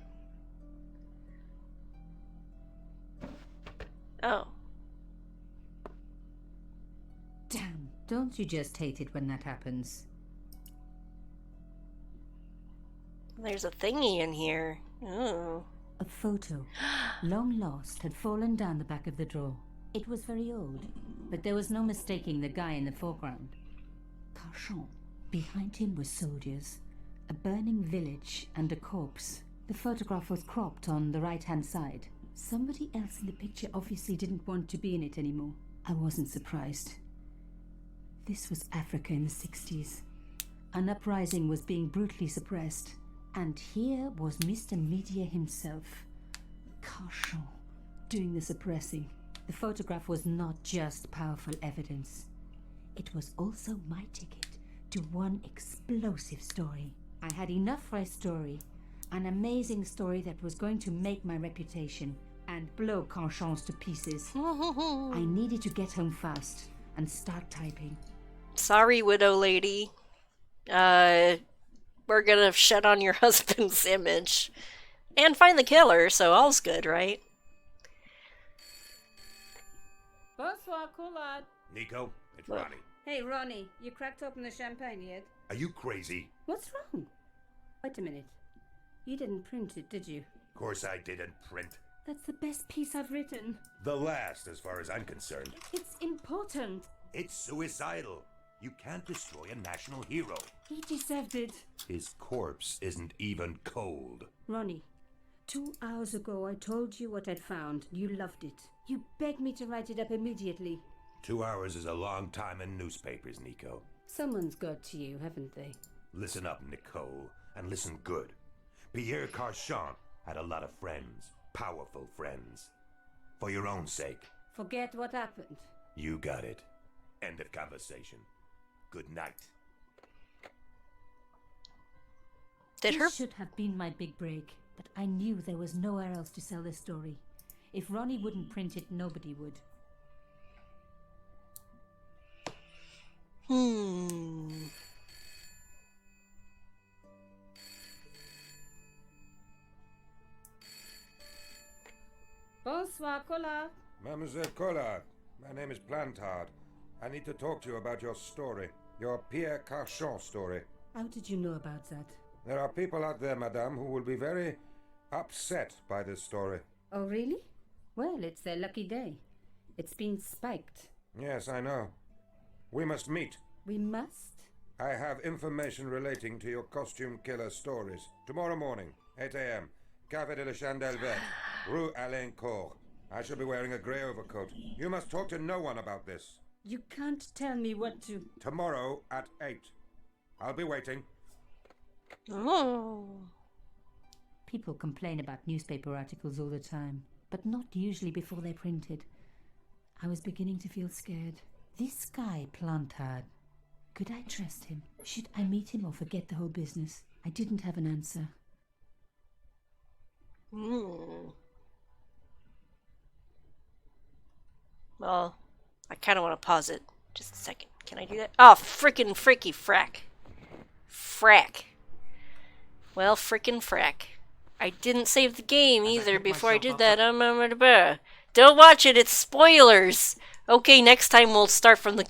Speaker 1: Oh.
Speaker 3: Damn, don't you just hate it when that happens?
Speaker 1: There's a thingy in here. Oh.
Speaker 3: A photo, long lost, had fallen down the back of the drawer. It was very old, but there was no mistaking the guy in the foreground. Carchon. Behind him were soldiers, a burning village, and a corpse. The photograph was cropped on the right-hand side. Somebody else in the picture obviously didn't want to be in it anymore. I wasn't surprised. This was Africa in the 60s. An uprising was being brutally suppressed. And here was Mr. Media himself, Carchon, doing the suppressing. The photograph was not just powerful evidence. It was also my ticket to one explosive story. I had enough for a story. An amazing story that was going to make my reputation and blow Carchon's to pieces. I needed to get home fast and start typing.
Speaker 1: Sorry, widow lady. We're gonna shed on your husband's image. And find the killer, so all's good, right?
Speaker 6: Bonsoir, Collard.
Speaker 4: Nico, it's
Speaker 1: What?
Speaker 4: Ronnie.
Speaker 6: Hey, Ronnie, you cracked open the champagne yet?
Speaker 4: Are you crazy?
Speaker 6: What's wrong? Wait a minute. You didn't print it, did you?
Speaker 4: Of course I didn't print.
Speaker 6: That's the best piece I've written.
Speaker 4: The last, as far as I'm concerned.
Speaker 6: It's important.
Speaker 4: It's suicidal. You can't destroy a national hero.
Speaker 6: He deserved it.
Speaker 4: His corpse isn't even cold.
Speaker 6: Ronnie, 2 hours ago I told you what I'd found. You loved it. You begged me to write it up immediately.
Speaker 4: 2 hours is a long time in newspapers, Nico.
Speaker 6: Someone's got to you, haven't they?
Speaker 4: Listen up, Nicole, and listen good. Pierre Carchon had a lot of friends. Powerful friends. For your own sake.
Speaker 6: Forget what happened.
Speaker 4: You got it. End of conversation. Good night.
Speaker 1: Did her
Speaker 3: This should have been my big break, but I knew there was nowhere else to sell this story. If Ronnie wouldn't print it, nobody would.
Speaker 6: Bonsoir, Collard.
Speaker 7: Mademoiselle Collard, my name is Plantard. I need to talk to you about your story. Your Pierre Carchon story.
Speaker 6: How did you know about that?
Speaker 7: There are people out there, madame, who will be very upset by this story.
Speaker 6: Oh, really? Well, it's their lucky day. It's been spiked.
Speaker 7: Yes, I know. We must meet.
Speaker 6: We must?
Speaker 7: I have information relating to your costume killer stories. Tomorrow morning, 8 a.m., Café de la Chandelle Verte, Rue Alain Court. I shall be wearing a grey overcoat. You must talk to no one about this.
Speaker 6: You can't tell me what to...
Speaker 7: Tomorrow at 8. I'll be waiting.
Speaker 1: Oh.
Speaker 3: People complain about newspaper articles all the time, but not usually before they're printed. I was beginning to feel scared. This guy, Plantard, could I trust him? Should I meet him or forget the whole business? I didn't have an answer.
Speaker 1: Well, I kind of want to pause it. Just a second. Can I do that? Oh, frickin' freaky frack. Frack. Well, frickin' frack. I didn't save the game either before I did that. Don't watch it, it's spoilers! Okay, next time we'll start from the